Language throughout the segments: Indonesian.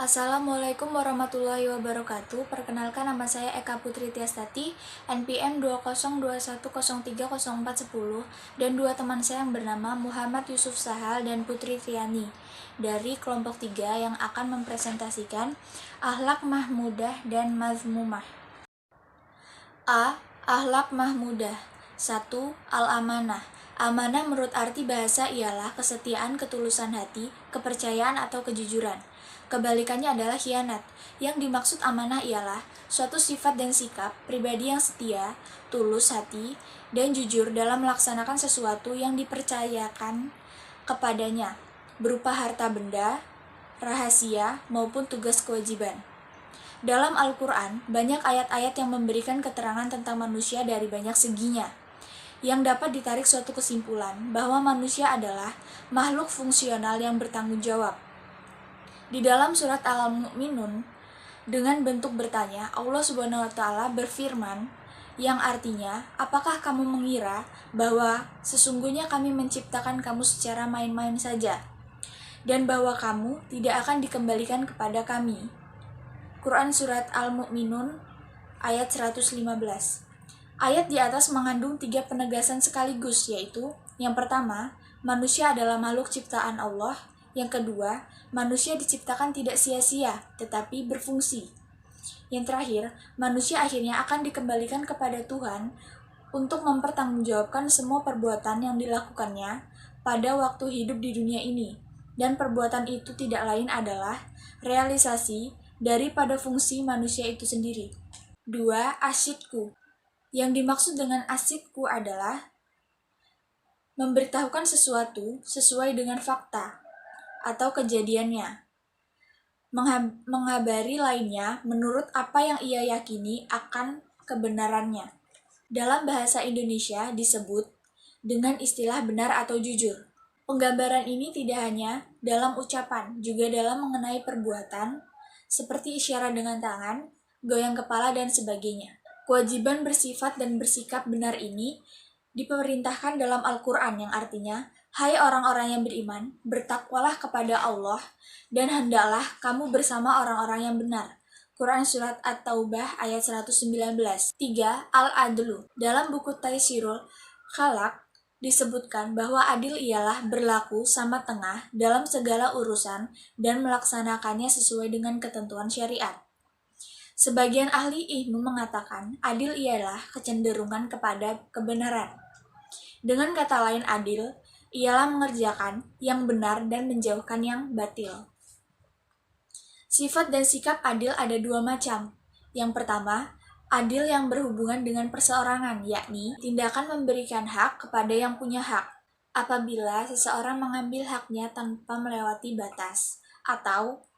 Assalamualaikum warahmatullahi wabarakatuh. Perkenalkan, nama saya Eka Putri Tiastati, NPM 20210303410, dan dua teman saya yang bernama Muhammad Yusuf Sahal dan Putri Triani dari kelompok 3 yang akan mempresentasikan akhlak mahmudah dan mazmumah. A. Akhlak mahmudah. 1. Al-amanah. Amanah menurut arti bahasa ialah kesetiaan, ketulusan hati, kepercayaan atau kejujuran. Kebalikannya adalah khianat. Yang dimaksud amanah ialah suatu sifat dan sikap pribadi yang setia, tulus hati, dan jujur dalam melaksanakan sesuatu yang dipercayakan kepadanya, berupa harta benda, rahasia, maupun tugas kewajiban. Dalam Al-Quran, banyak ayat-ayat yang memberikan keterangan tentang manusia dari banyak seginya, yang dapat ditarik suatu kesimpulan bahwa manusia adalah makhluk fungsional yang bertanggung jawab. Di dalam surat Al-Mu'minun, dengan bentuk bertanya, Allah Subhanahu wa Ta'ala berfirman, yang artinya, apakah kamu mengira bahwa sesungguhnya kami menciptakan kamu secara main-main saja, dan bahwa kamu tidak akan dikembalikan kepada kami? Quran Surat Al-Mu'minun ayat 115. Ayat di atas mengandung 3 penegasan sekaligus, yaitu yang pertama, manusia adalah makhluk ciptaan Allah. Yang kedua, manusia diciptakan tidak sia-sia, tetapi berfungsi. Yang terakhir, manusia akhirnya akan dikembalikan kepada Tuhan untuk mempertanggungjawabkan semua perbuatan yang dilakukannya pada waktu hidup di dunia ini. Dan perbuatan itu tidak lain adalah realisasi daripada fungsi manusia itu sendiri. 2. Asyidku. Yang dimaksud dengan asyidku adalah memberitahukan sesuatu sesuai dengan fakta atau kejadiannya, mengabari lainnya menurut apa yang ia yakini akan kebenarannya. Dalam bahasa Indonesia disebut dengan istilah benar atau jujur. Penggambaran ini tidak hanya dalam ucapan, juga dalam mengenai perbuatan, seperti isyarat dengan tangan, goyang kepala, dan sebagainya. Kewajiban bersifat dan bersikap benar ini diperintahkan dalam Al-Quran, yang artinya, hai orang-orang yang beriman, bertakwalah kepada Allah, dan hendaklah kamu bersama orang-orang yang benar. Quran Surat At-Taubah ayat 119. 3. Al-Adlu. Dalam buku Taisirul Khalaq disebutkan bahwa adil ialah berlaku sama tengah dalam segala urusan dan melaksanakannya sesuai dengan ketentuan syariat. Sebagian ahli ilmu mengatakan adil ialah kecenderungan kepada kebenaran. Dengan kata lain, adil ialah mengerjakan yang benar dan menjauhkan yang batil. Sifat dan sikap adil ada 2 macam. Yang pertama, adil yang berhubungan dengan perseorangan, yakni tindakan memberikan hak kepada yang punya hak. Apabila seseorang mengambil haknya tanpa melewati batas, atau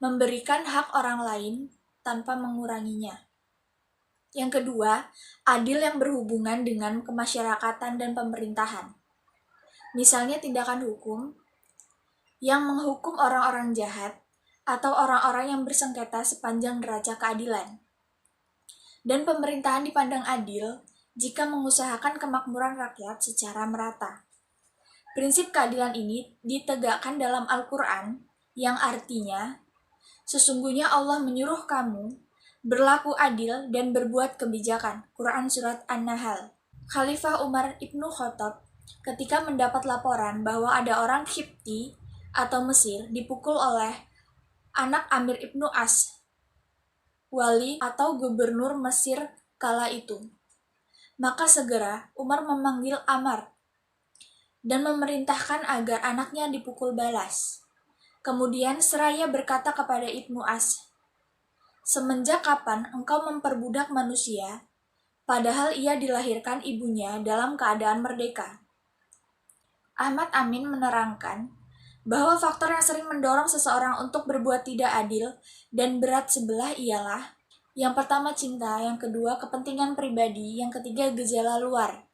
memberikan hak orang lain tanpa menguranginya. Yang kedua, adil yang berhubungan dengan kemasyarakatan dan pemerintahan. Misalnya tindakan hukum yang menghukum orang-orang jahat atau orang-orang yang bersengketa sepanjang neraca keadilan. Dan pemerintahan dipandang adil jika mengusahakan kemakmuran rakyat secara merata. Prinsip keadilan ini ditegakkan dalam Al-Quran, yang artinya, sesungguhnya Allah menyuruh kamu berlaku adil dan berbuat kebijakan. Quran Surat An-Nahl. Khalifah Umar Ibnu Khattab ketika mendapat laporan bahwa ada orang Qibti atau Mesir dipukul oleh anak Amir Ibnu As, wali atau gubernur Mesir kala itu, maka segera Umar memanggil Ammar dan memerintahkan agar anaknya dipukul balas. Kemudian seraya berkata kepada Ibnu As, semenjak kapan engkau memperbudak manusia, padahal ia dilahirkan ibunya dalam keadaan merdeka? Ahmad Amin menerangkan bahwa faktor yang sering mendorong seseorang untuk berbuat tidak adil dan berat sebelah ialah yang pertama cinta, yang kedua kepentingan pribadi, yang ketiga gejala luar.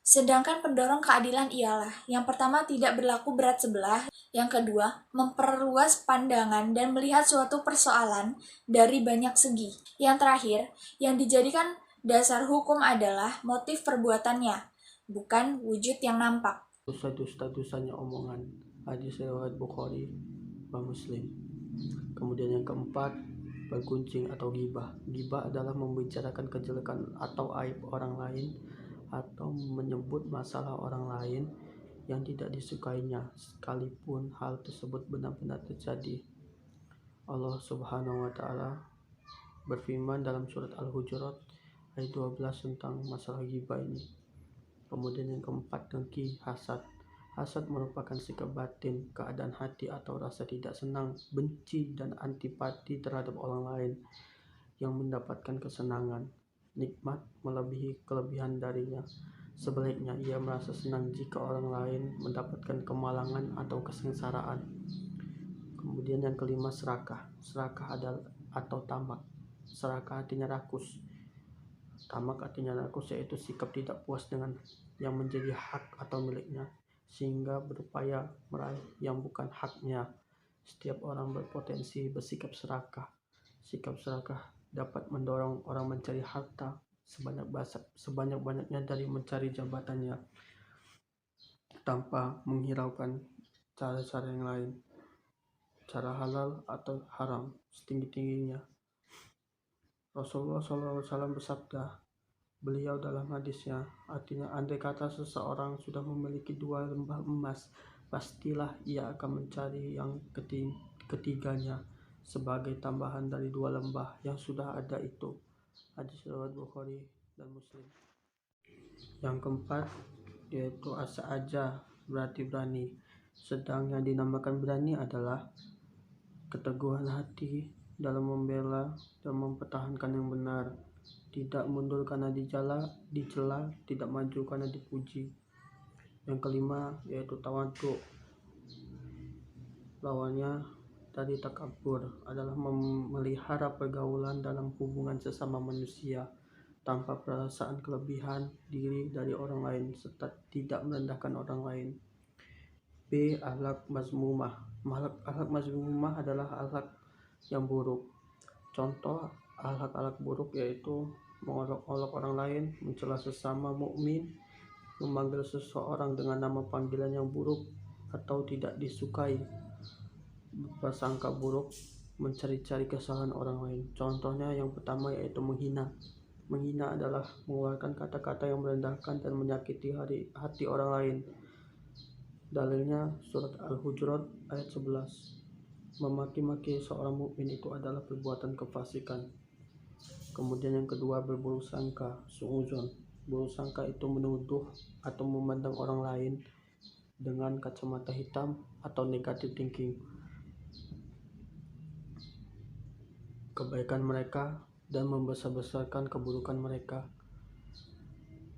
Sedangkan pendorong keadilan ialah yang pertama tidak berlaku berat sebelah, yang kedua memperluas pandangan dan melihat suatu persoalan dari banyak segi. Yang terakhir, yang dijadikan dasar hukum adalah motif perbuatannya, bukan wujud yang nampak. Dusta-dustanya omongan hadis riwayat Bukhari wa Muslim. Kemudian yang keempat, bergunjing atau ghibah. Ghibah adalah membicarakan kejelekan atau aib orang lain atau menyebut masalah orang lain yang tidak disukainya, sekalipun hal tersebut benar-benar terjadi. Allah Subhanahu wa Ta'ala berfirman dalam surat Al-Hujurat ayat 12 tentang masalah ghibah ini. Kemudian yang keempat, dengki, hasad. Hasad merupakan sikap batin, keadaan hati atau rasa tidak senang, benci, dan antipati terhadap orang lain yang mendapatkan kesenangan, nikmat melebihi kelebihan darinya. Sebaliknya, ia merasa senang jika orang lain mendapatkan kemalangan atau kesengsaraan. Kemudian yang kelima, serakah. Serakah adalah atau tamak. Serakah artinya rakus. Tamak artinya rakus, yaitu sikap tidak puas dengan yang menjadi hak atau miliknya, sehingga berupaya meraih yang bukan haknya. Setiap orang berpotensi bersikap serakah. Sikap serakah dapat mendorong orang mencari harta sebanyak-banyaknya dari mencari jabatannya, tanpa menghiraukan cara-cara yang lain, cara halal atau haram setinggi-tingginya. Rasulullah SAW bersabda, beliau dalam hadisnya, artinya andai kata seseorang sudah memiliki 2 lembah emas, pastilah ia akan mencari yang ketiganya sebagai tambahan dari 2 lembah yang sudah ada itu. Hadis riwayat Bukhari dan Muslim. Yang keempat yaitu asa aja, berarti berani. Sedang yang dinamakan berani adalah keteguhan hati dalam membela dan mempertahankan yang benar, tidak mundur karena dicela, tidak maju karena dipuji. Yang kelima yaitu tawadhu. Lawannya dari takabur adalah memelihara pergaulan dalam hubungan sesama manusia tanpa perasaan kelebihan diri dari orang lain serta tidak merendahkan orang lain. B. Akhlak mazmumah. Akhlak mazmumah adalah akhlak yang buruk. Contoh akhlak buruk yaitu mengolok-olok orang lain, mencela sesama mukmin, memanggil seseorang dengan nama panggilan yang buruk atau tidak disukai, berprasangka buruk, mencari-cari kesalahan orang lain. Contohnya yang pertama yaitu menghina. Menghina adalah mengeluarkan kata-kata yang merendahkan dan menyakiti hati orang lain. Dalilnya surat Al-Hujurat ayat 11. Memaki-maki seorang mukmin itu adalah perbuatan kefasikan. Kemudian yang kedua, berburuk sangka, suudzon. Buruk sangka itu menuduh atau memandang orang lain dengan kacamata hitam atau negative thinking, kebaikan mereka dan membesar-besarkan keburukan mereka.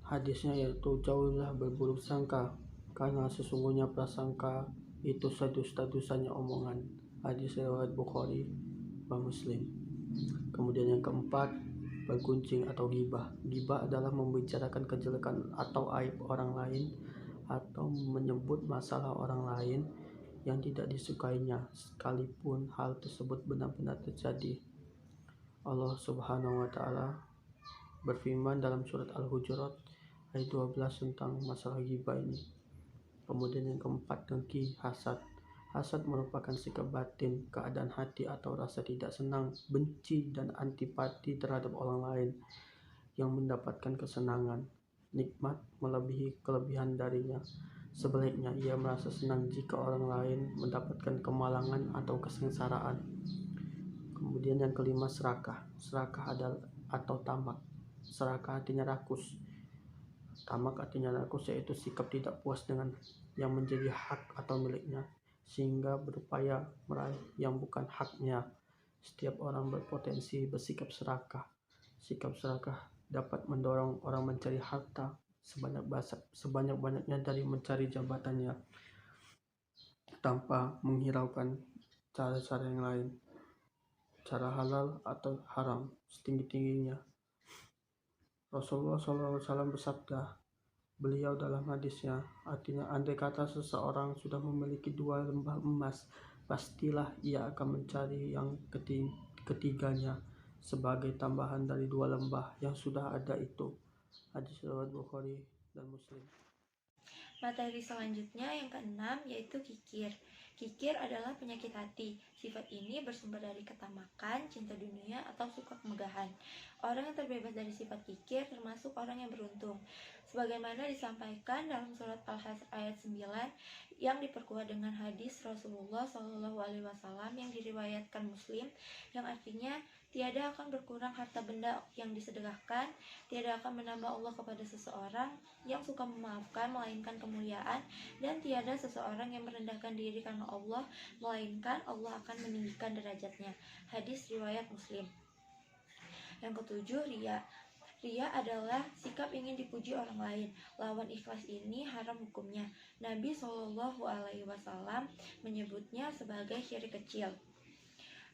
Hadisnya yaitu jauhlah berburuk sangka, karena sesungguhnya prasangka itu sedusta-dustanya omongan. Hadis riwayat Bukhari dan Muslim. Kemudian yang keempat, bergunjing atau ghibah. Ghibah adalah membicarakan kejelekan atau aib orang lain atau menyebut masalah orang lain yang tidak disukainya, sekalipun hal tersebut benar-benar terjadi. Allah Subhanahu wa Ta'ala berfirman dalam surat Al-Hujurat ayat 12 tentang masalah ghibah ini. Kemudian yang keempat, dengki, hasad. Hasad merupakan sikap batin, keadaan hati atau rasa tidak senang, benci, dan antipati terhadap orang lain yang mendapatkan kesenangan, nikmat melebihi kelebihan darinya. Sebaliknya, ia merasa senang jika orang lain mendapatkan kemalangan atau kesengsaraan. Kemudian yang kelima, serakah. Serakah adalah atau tamak. Serakah artinya rakus. Tamak artinya rakus, yaitu sikap tidak puas dengan yang menjadi hak atau miliknya, sehingga berupaya meraih yang bukan haknya. Setiap orang berpotensi bersikap serakah. Sikap serakah dapat mendorong orang mencari harta sebanyak-banyaknya dari mencari jabatannya, tanpa menghiraukan cara-cara yang lain, cara halal atau haram setinggi-tingginya. Rasulullah SAW bersabda, beliau dalam hadisnya, artinya andai kata seseorang sudah memiliki 2 lembah emas, pastilah ia akan mencari yang ketiganya sebagai tambahan dari 2 lembah yang sudah ada itu. Hadis riwayat Bukhari dan Muslim. Materi selanjutnya yang keenam yaitu kikir. Kikir adalah penyakit hati. Sifat ini bersumber dari ketamakan, cinta dunia, atau suka kemegahan. Orang yang terbebas dari sifat kikir termasuk orang yang beruntung. Sebagaimana disampaikan dalam surat Al-Hasr ayat 9 yang diperkuat dengan hadis Rasulullah SAW yang diriwayatkan Muslim, yang artinya tiada akan berkurang harta benda yang disedekahkan, tiada akan menambah Allah kepada seseorang yang suka memaafkan melainkan kemuliaan, dan tiada seseorang yang merendahkan diri karena Allah melainkan Allah akan meninggikan derajatnya. Hadis riwayat Muslim. Yang ketujuh, riya. Riya adalah sikap ingin dipuji orang lain. Lawan ikhlas ini haram hukumnya. Nabi SAW menyebutnya sebagai syirik kecil.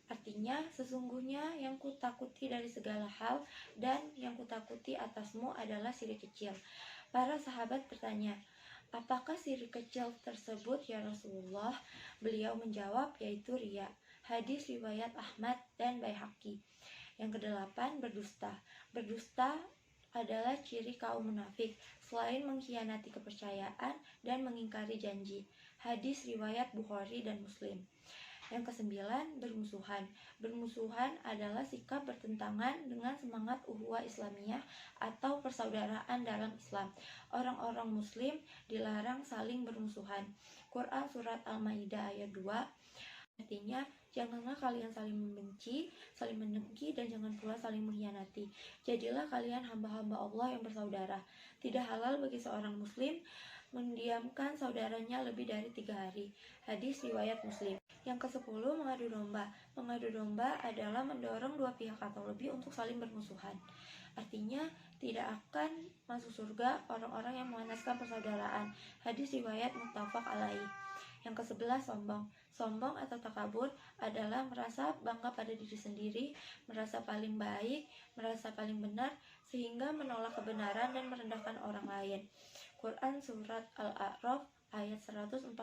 Artinya, sesungguhnya yang kutakuti dari segala hal dan yang kutakuti atasmu adalah syirik kecil. Para sahabat bertanya, apakah syirik kecil tersebut ya Rasulullah? Beliau menjawab, yaitu riya. Hadis riwayat Ahmad dan Baihaqi. Yang kedelapan, berdusta. Berdusta adalah ciri kaum munafik, selain mengkhianati kepercayaan dan mengingkari janji. Hadis riwayat Bukhari dan Muslim. Yang kesembilan, bermusuhan. Bermusuhan adalah sikap bertentangan dengan semangat ukhuwah Islamiyah atau persaudaraan dalam Islam. Orang-orang muslim dilarang saling bermusuhan. Quran surat Al-Maidah ayat 2 artinya, janganlah kalian saling membenci, saling mendengki, dan jangan pula saling mengkhianati. Jadilah kalian hamba-hamba Allah yang bersaudara. Tidak halal bagi seorang muslim mendiamkan saudaranya lebih dari 3 hari. Hadis riwayat Muslim. Yang ke-10, mengadu domba. Mengadu domba adalah mendorong dua pihak atau lebih untuk saling bermusuhan. Artinya, tidak akan masuk surga orang-orang yang memanaskan persaudaraan. Hadis riwayat muttafaq alaih. Yang ke-11, sombong. Sombong atau takabur adalah merasa bangga pada diri sendiri, merasa paling baik, merasa paling benar, sehingga menolak kebenaran dan merendahkan orang lain. Quran surat Al-A'raf ayat 146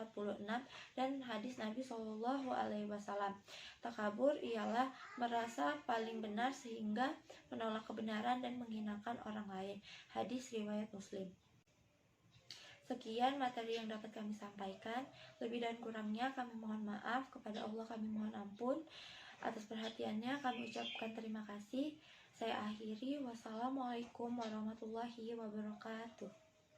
dan hadis Nabi SAW. Takabur ialah merasa paling benar sehingga menolak kebenaran dan menghinakan orang lain. Hadis riwayat Muslim. Sekian materi yang dapat kami sampaikan. Lebih dan kurangnya kami mohon maaf. Kepada Allah kami mohon ampun. Atas perhatiannya kami ucapkan terima kasih. Saya akhiri. Wassalamualaikum warahmatullahi wabarakatuh.